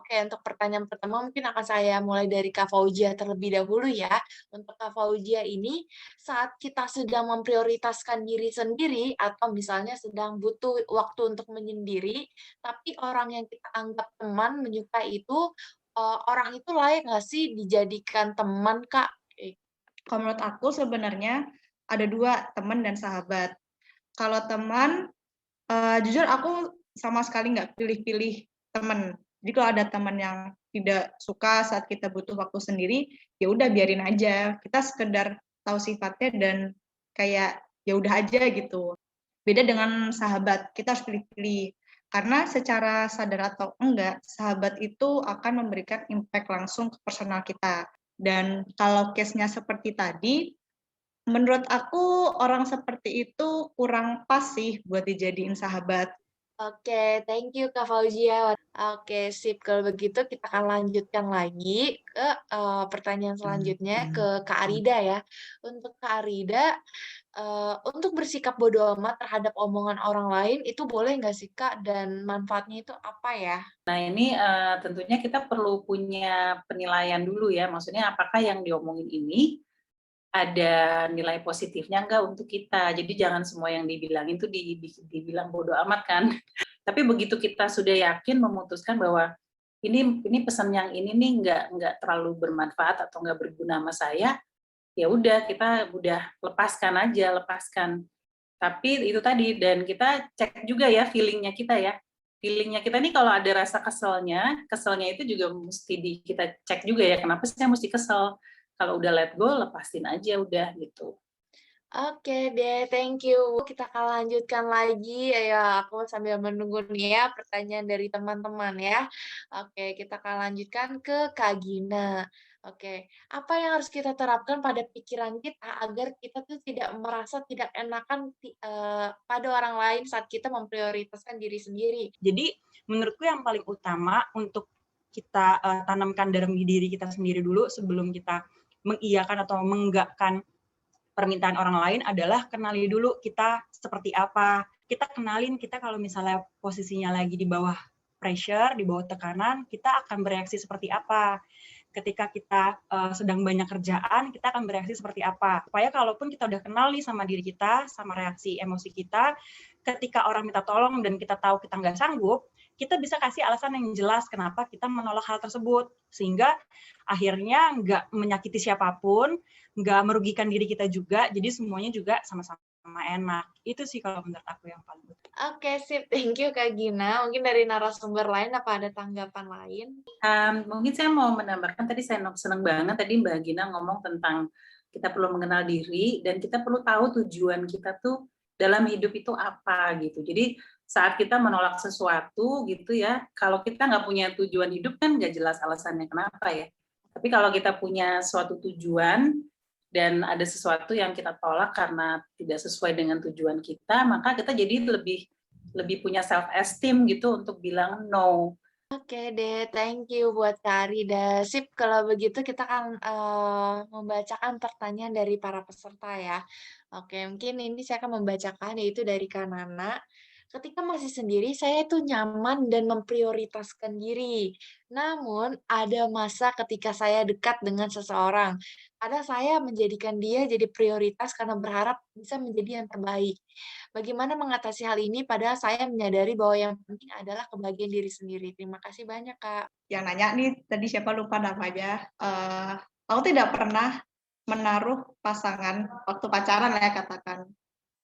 Oke, untuk pertanyaan pertama mungkin akan saya mulai dari Kak Fauzia terlebih dahulu ya. Untuk Kak Fauzia ini, saat kita sedang memprioritaskan diri sendiri atau misalnya sedang butuh waktu untuk menyendiri, tapi orang yang kita anggap teman menyukai itu, orang itu layak nggak sih dijadikan teman, Kak? Kalau menurut aku sebenarnya ada 2, teman dan sahabat. Kalau teman, jujur aku sama sekali nggak pilih-pilih teman. Jadi kalau ada teman yang tidak suka saat kita butuh waktu sendiri, ya udah biarin aja. Kita sekedar tahu sifatnya dan kayak ya udah aja gitu. Beda dengan sahabat, kita harus pilih-pilih. Karena secara sadar atau enggak, sahabat itu akan memberikan impact langsung ke personal kita. Dan kalau case-nya seperti tadi, menurut aku orang seperti itu kurang pas sih buat dijadiin sahabat. Oke, thank you Kak Fauzia. Oke, sip. Kalau begitu kita akan lanjutkan lagi ke pertanyaan selanjutnya ke Kak Arida ya. Untuk Kak Arida, untuk bersikap bodo amat terhadap omongan orang lain itu boleh nggak sih Kak? Dan manfaatnya itu apa ya? Nah ini tentunya kita perlu punya penilaian dulu ya, maksudnya apakah yang diomongin ini ada nilai positifnya enggak untuk kita. Jadi jangan semua yang dibilangin tuh dibilang bodo amat kan. Tapi begitu kita sudah yakin memutuskan bahwa ini pesan yang ini nih nggak terlalu bermanfaat atau nggak berguna sama saya, ya udah kita udah lepaskan. Tapi itu tadi, dan kita cek juga ya feeling-nya kita ya. Feeling-nya kita nih kalau ada rasa keselnya itu juga mesti kita cek juga ya, kenapa sih saya mesti kesel? Kalau udah let go, lepasin aja udah gitu. Oke deh, thank you. Kita akan lanjutkan lagi. Ya, aku sambil menunggu nih ya pertanyaan dari teman-teman ya. Oke, kita akan lanjutkan ke Kak Gina. Oke, apa yang harus kita terapkan pada pikiran kita agar kita tuh tidak merasa tidak enakan pada orang lain saat kita memprioritaskan diri sendiri? Jadi menurutku yang paling utama untuk kita tanamkan dalam diri kita sendiri dulu sebelum kita mengiyakan atau menggakkan permintaan orang lain adalah kenali dulu kita seperti apa. Kita kenalin kita kalau misalnya posisinya lagi di bawah pressure, di bawah tekanan, kita akan bereaksi seperti apa. Ketika kita sedang banyak kerjaan, kita akan bereaksi seperti apa. Supaya kalaupun kita udah kenal nih sama diri kita, sama reaksi emosi kita, ketika orang minta tolong dan kita tahu kita nggak sanggup, kita bisa kasih alasan yang jelas kenapa kita menolak hal tersebut. Sehingga akhirnya nggak menyakiti siapapun, nggak merugikan diri kita juga, jadi semuanya juga sama-sama enak. Itu sih kalau menurut aku yang paling penting. Oke, sip. Thank you Kak Gina. Mungkin dari narasumber lain apa ada tanggapan lain? Mungkin saya mau menambahkan, tadi saya senang banget tadi Mbak Gina ngomong tentang kita perlu mengenal diri dan kita perlu tahu tujuan kita tuh dalam hidup itu apa gitu. Jadi saat kita menolak sesuatu gitu ya, kalau kita nggak punya tujuan hidup kan nggak jelas alasannya kenapa ya. Tapi kalau kita punya suatu tujuan dan ada sesuatu yang kita tolak karena tidak sesuai dengan tujuan kita, maka kita jadi lebih punya self esteem gitu untuk bilang no. Oke deh, thank you buat Kak Rida. Sip, kalau begitu kita akan membacakan pertanyaan dari para peserta ya. Oke, mungkin ini saya akan membacakan yaitu dari Kak Nana. Ketika masih sendiri, saya itu nyaman dan memprioritaskan diri. Namun, ada masa ketika saya dekat dengan seseorang. Kadang saya menjadikan dia jadi prioritas karena berharap bisa menjadi yang terbaik. Bagaimana mengatasi hal ini padahal saya menyadari bahwa yang penting adalah kebahagiaan diri sendiri. Terima kasih banyak, Kak. Yang nanya nih tadi siapa lupa namanya. Aku tidak pernah menaruh pasangan waktu pacaran lah ya katakan.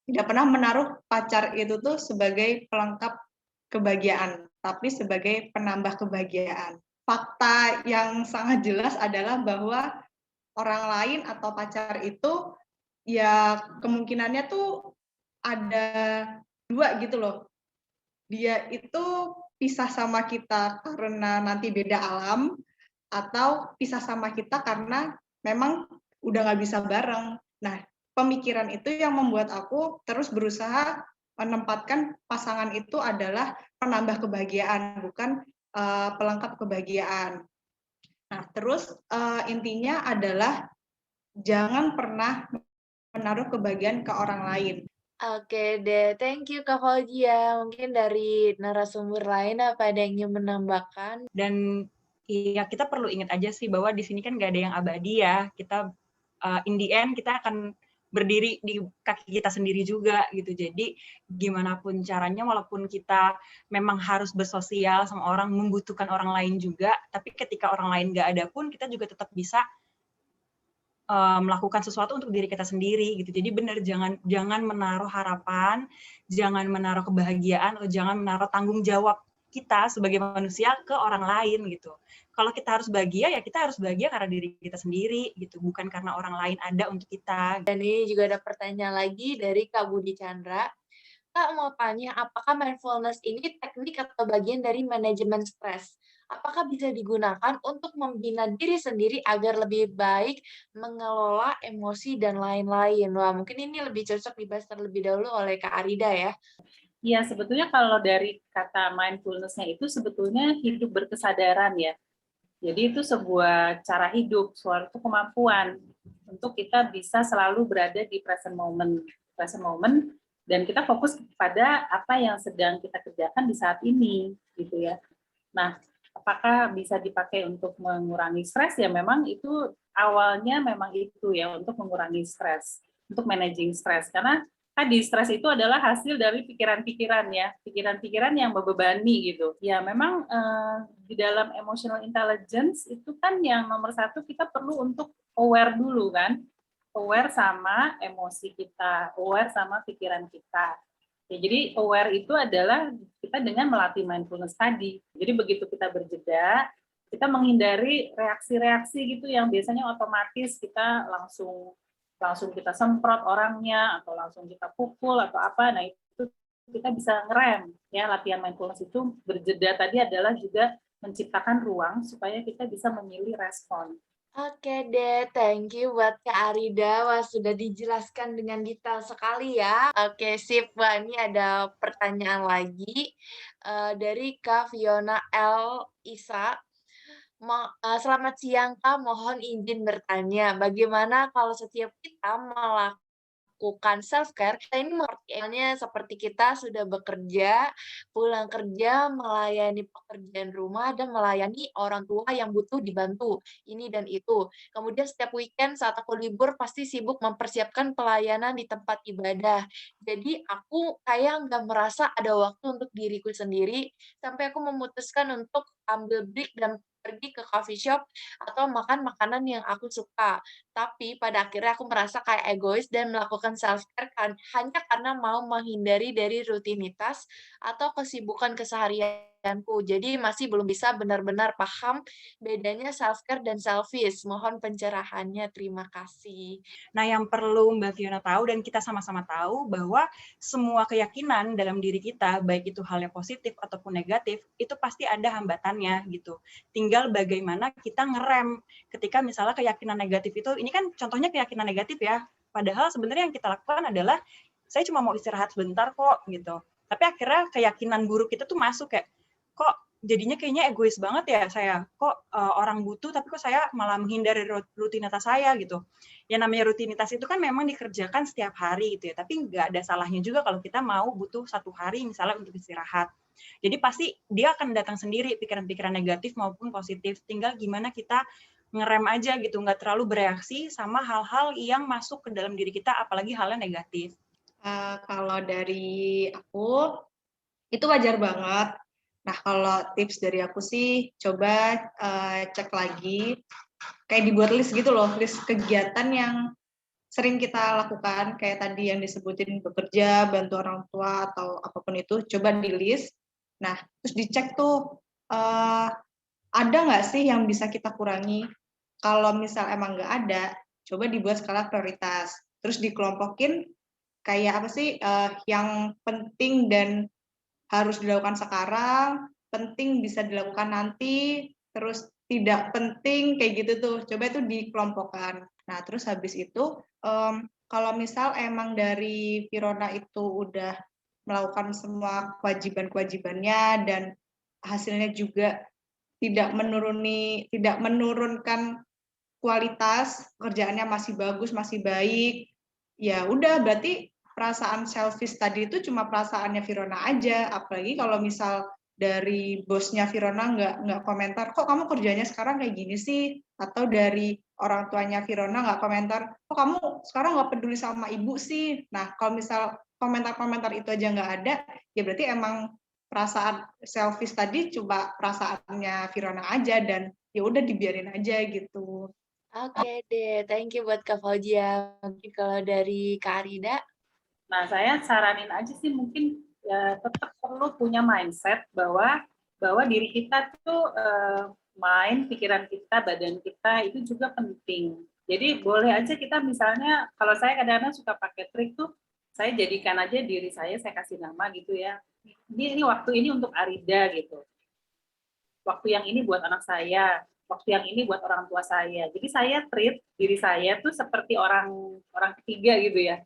Tidak pernah menaruh pacar itu tuh sebagai pelengkap kebahagiaan, tapi sebagai penambah kebahagiaan. Fakta yang sangat jelas adalah bahwa orang lain atau pacar itu ya kemungkinannya tuh ada 2 gitu loh. Dia itu pisah sama kita karena nanti beda alam, atau pisah sama kita karena memang udah nggak bisa bareng. Nah, pemikiran itu yang membuat aku terus berusaha menempatkan pasangan itu adalah penambah kebahagiaan, bukan pelengkap kebahagiaan. Nah, terus intinya adalah jangan pernah menaruh kebahagiaan ke orang lain. Oke deh, thank you Kak Fauzia. Mungkin dari narasumber lain apa ada yang ingin menambahkan? Dan ya kita perlu ingat aja sih bahwa di sini kan nggak ada yang abadi ya. Kita in the end kita akan berdiri di kaki kita sendiri juga gitu. Jadi gimana pun caranya, walaupun kita memang harus bersosial sama orang, membutuhkan orang lain juga, tapi ketika orang lain nggak ada pun kita juga tetap bisa melakukan sesuatu untuk diri kita sendiri gitu. Jadi benar, jangan menaruh harapan, jangan menaruh kebahagiaan, atau jangan menaruh tanggung jawab kita sebagai manusia ke orang lain gitu. Kalau kita harus bahagia, ya kita harus bahagia karena diri kita sendiri gitu, bukan karena orang lain ada untuk kita. Dan ini juga ada pertanyaan lagi dari Kak Budi Chandra. Kak mau tanya, apakah mindfulness ini teknik atau bagian dari manajemen stres? Apakah bisa digunakan untuk membina diri sendiri agar lebih baik mengelola emosi dan lain-lain? Wah, mungkin ini lebih cocok dibahas terlebih dahulu oleh Kak Arida ya. Ya, sebetulnya kalau dari kata mindfulness-nya itu sebetulnya hidup berkesadaran ya. Jadi itu sebuah cara hidup, suatu kemampuan untuk kita bisa selalu berada di present moment, dan kita fokus pada apa yang sedang kita kerjakan di saat ini, gitu ya. Nah, apakah bisa dipakai untuk mengurangi stres? Ya memang itu awalnya memang itu ya, untuk mengurangi stres, untuk managing stres. Karena tadi stres itu adalah hasil dari pikiran-pikiran ya, pikiran-pikiran yang membebani gitu. Ya memang di dalam emotional intelligence itu kan yang nomor satu kita perlu untuk aware dulu kan, aware sama emosi kita, aware sama pikiran kita. Ya, jadi aware itu adalah kita dengan melatih mindfulness tadi. Jadi begitu kita berjeda, kita menghindari reaksi-reaksi gitu yang biasanya otomatis kita langsung kita semprot orangnya atau langsung kita pukul atau apa. Nah, itu kita bisa ngerem ya. Latihan mindfulness itu berjeda tadi adalah juga menciptakan ruang supaya kita bisa memilih respon. Oke deh, thank you buat Kak Arida. Wah, sudah dijelaskan dengan detail sekali ya. Oke, sip. Wah, ini ada pertanyaan lagi dari Kak Fiona L. Isa. Selamat siang Kak, mohon izin bertanya, bagaimana kalau setiap kita melakukan self-care, kita ini mengertiannya seperti kita sudah bekerja, pulang kerja, melayani pekerjaan rumah, dan melayani orang tua yang butuh dibantu, ini dan itu. Kemudian setiap weekend saat aku libur, pasti sibuk mempersiapkan pelayanan di tempat ibadah. Jadi aku kayak nggak merasa ada waktu untuk diriku sendiri, sampai aku memutuskan untuk ambil break dan pergi ke coffee shop atau makan makanan yang aku suka. Tapi pada akhirnya aku merasa kayak egois dan melakukan self-care hanya karena mau menghindari dari rutinitas atau kesibukan keseharianku. Jadi masih belum bisa benar-benar paham bedanya self-care dan selfish. Mohon pencerahannya, terima kasih. Nah, yang perlu Mbak Fiona tahu dan kita sama-sama tahu bahwa semua keyakinan dalam diri kita, baik itu hal yang positif ataupun negatif, itu pasti ada hambatannya gitu. Tinggal bagaimana kita ngerem ketika misalnya keyakinan negatif itu, ini kan contohnya keyakinan negatif ya, padahal sebenarnya yang kita lakukan adalah saya cuma mau istirahat sebentar kok gitu. Tapi akhirnya keyakinan buruk itu tuh masuk kayak, kok jadinya kayaknya egois banget ya saya, kok orang butuh tapi kok saya malah menghindari rutinitas saya gitu. Yang namanya rutinitas itu kan memang dikerjakan setiap hari gitu ya, tapi nggak ada salahnya juga kalau kita mau butuh 1 hari misalnya untuk istirahat. Jadi pasti dia akan datang sendiri pikiran-pikiran negatif maupun positif, tinggal gimana kita ngerem aja gitu, nggak terlalu bereaksi sama hal-hal yang masuk ke dalam diri kita, apalagi hal yang negatif. Kalau dari aku, itu wajar banget. Nah, kalau tips dari aku sih, coba cek lagi, kayak dibuat list gitu loh, list kegiatan yang sering kita lakukan, kayak tadi yang disebutin bekerja, bantu orang tua, atau apapun itu, coba di list. Nah, terus dicek tuh, ada nggak sih yang bisa kita kurangi? Kalau misal emang nggak ada, coba dibuat skala prioritas. Terus dikelompokin, kayak apa sih yang penting dan harus dilakukan sekarang, penting bisa dilakukan nanti, terus tidak penting kayak gitu tuh. Coba itu dikelompokkan. Nah, terus habis itu kalau misal emang dari Virona itu udah melakukan semua kewajiban-kewajibannya dan hasilnya juga tidak menurunkan kualitas, kerjaannya masih bagus, masih baik, ya udah berarti perasaan selfish tadi itu cuma perasaannya Virona aja, apalagi kalau misal dari bosnya Virona nggak komentar, kok kamu kerjanya sekarang kayak gini sih? Atau dari orang tuanya Virona nggak komentar, kok kamu sekarang nggak peduli sama ibu sih? Nah, kalau misal komentar-komentar itu aja nggak ada, ya berarti emang perasaan selfish tadi cuma perasaannya Virona aja, dan ya udah dibiarin aja gitu. Oke deh, thank you buat Kak Fauzia. Mungkin kalau dari Kak Arida? Nah, saya saranin aja sih mungkin ya, tetap perlu punya mindset bahwa diri kita tuh mind, pikiran kita, badan kita itu juga penting. Jadi boleh aja kita misalnya, kalau saya kadang-kadang suka pakai trik tuh, saya jadikan aja diri saya kasih nama gitu ya. Ini waktu ini untuk Arida gitu. Waktu yang ini buat anak saya, waktu yang ini buat orang tua saya. Jadi saya treat diri saya tuh seperti orang ketiga gitu ya.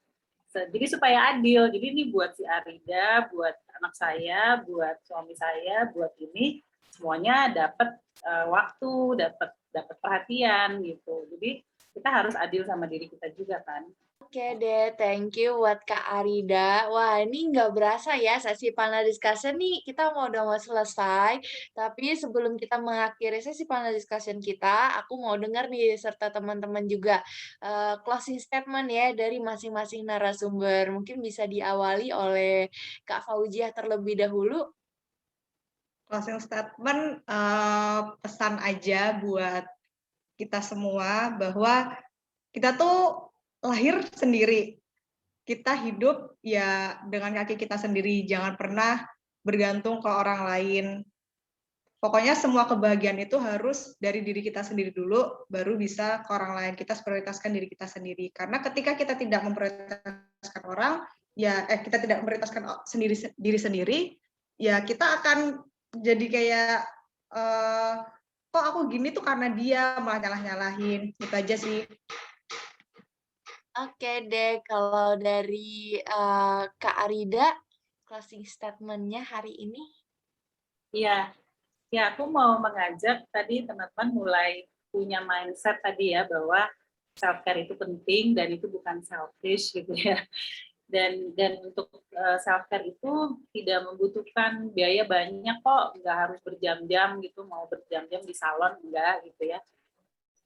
Jadi supaya adil. Jadi ini buat si Arida, buat anak saya, buat suami saya, buat ini semuanya dapat waktu, dapat perhatian gitu. Jadi kita harus adil sama diri kita juga kan. Oke deh, thank you buat Kak Arida. Wah, ini nggak berasa ya sesi panel discussion nih, kita udah mau selesai. Tapi sebelum kita mengakhiri sesi panel discussion kita, aku mau dengar nih serta teman-teman juga closing statement ya dari masing-masing narasumber. Mungkin bisa diawali oleh Kak Fauziah terlebih dahulu. Closing statement, pesan aja buat kita semua bahwa kita tuh lahir sendiri. Kita hidup ya dengan kaki kita sendiri, jangan pernah bergantung ke orang lain. Pokoknya semua kebahagiaan itu harus dari diri kita sendiri dulu, baru bisa ke orang lain. Kita prioritaskan diri kita sendiri. Karena ketika kita tidak memprioritaskan orang, ya kita tidak memprioritaskan diri sendiri, ya kita akan jadi kayak kok aku gini tuh karena dia, malah nyalah-nyalahin. Itu aja sih. Oke deh, kalau dari Kak Arida, closing statement-nya hari ini. Iya, ya aku mau mengajak tadi teman-teman mulai punya mindset tadi ya bahwa self care itu penting dan itu bukan selfish gitu ya. Dan untuk self care itu tidak membutuhkan biaya banyak kok, nggak harus berjam-jam gitu, mau berjam-jam di salon enggak gitu ya.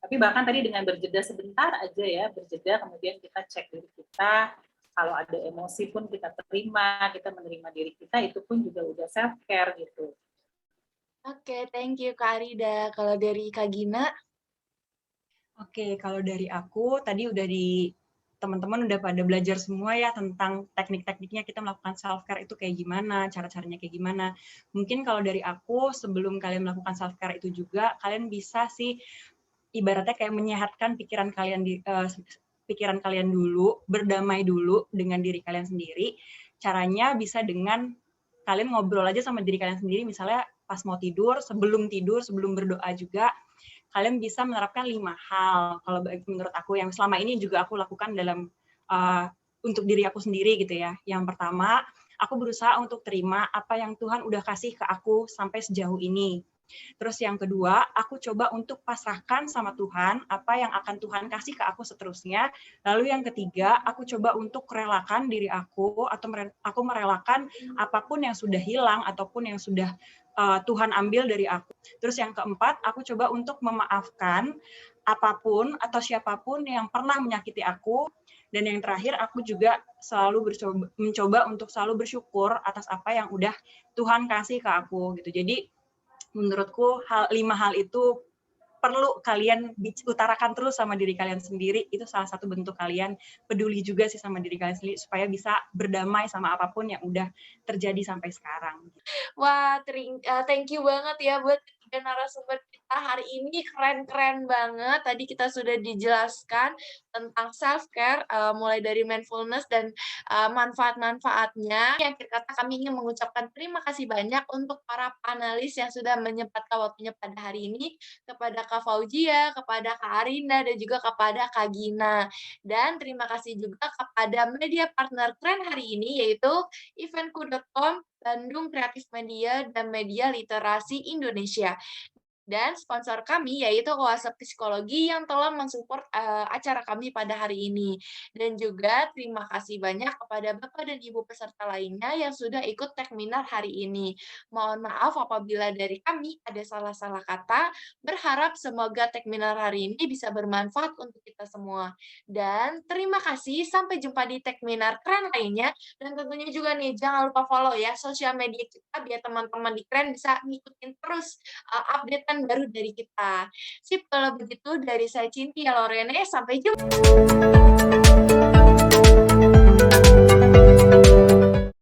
Tapi bahkan tadi dengan berjeda sebentar aja ya, berjeda kemudian kita cek diri kita, kalau ada emosi pun kita terima, kita menerima diri kita, itu pun juga udah self care gitu. Oke, thank you Kak Arida. Kalau dari Kak Gina? Oke, kalau dari aku tadi udah teman-teman udah pada belajar semua ya tentang teknik-tekniknya kita melakukan self care itu kayak gimana, cara-caranya kayak gimana. Mungkin kalau dari aku sebelum kalian melakukan self care itu juga kalian bisa sih ibaratnya kayak menyehatkan pikiran kalian dulu, berdamai dulu dengan diri kalian sendiri. Caranya bisa dengan kalian ngobrol aja sama diri kalian sendiri, misalnya pas mau tidur, sebelum berdoa juga, kalian bisa menerapkan 5 hal. Kalau menurut aku yang selama ini juga aku lakukan dalam untuk diri aku sendiri gitu ya. Yang pertama, aku berusaha untuk terima apa yang Tuhan udah kasih ke aku sampai sejauh ini. Terus yang kedua, aku coba untuk pasrahkan sama Tuhan apa yang akan Tuhan kasih ke aku seterusnya. Lalu yang ketiga, aku coba untuk relakan diri aku atau aku merelakan apapun yang sudah hilang ataupun yang sudah Tuhan ambil dari aku. Terus yang keempat, aku coba untuk memaafkan apapun atau siapapun yang pernah menyakiti aku. Dan yang terakhir, aku juga selalu mencoba untuk selalu bersyukur atas apa yang udah Tuhan kasih ke aku gitu. Jadi menurutku 5 hal itu perlu kalian utarakan terus sama diri kalian sendiri. Itu salah satu bentuk kalian peduli juga sih sama diri kalian sendiri supaya bisa berdamai sama apapun yang udah terjadi sampai sekarang. Wah, thank you banget ya buat ketiga narasumber kita hari ini, keren-keren banget. Tadi kita sudah dijelaskan tentang self-care, mulai dari mindfulness dan manfaat-manfaatnya. Yang akhir kata kami ingin mengucapkan terima kasih banyak untuk para panelis yang sudah menyempatkan waktunya pada hari ini, kepada Kak Fauzia, kepada Kak Arinda, dan juga kepada Kak Gina. Dan terima kasih juga kepada media partner keren hari ini, yaitu eventku.com, Bandung Kreatif Media, dan Media Literasi Indonesia. dan sponsor kami yaitu Oase Psikologi yang telah mensupport acara kami pada hari ini. Dan juga terima kasih banyak kepada Bapak dan Ibu peserta lainnya yang sudah ikut Techminar hari ini. Mohon maaf apabila dari kami ada salah-salah kata. Berharap semoga Techminar hari ini bisa bermanfaat untuk kita semua. Dan terima kasih, sampai jumpa di Techminar keren lainnya. Dan tentunya juga nih, jangan lupa follow ya sosial media kita biar teman-teman di Keren bisa ngikutin terus update-an baru dari kita. Sip, kalau begitu dari saya Cynthia Lorene, sampai jumpa.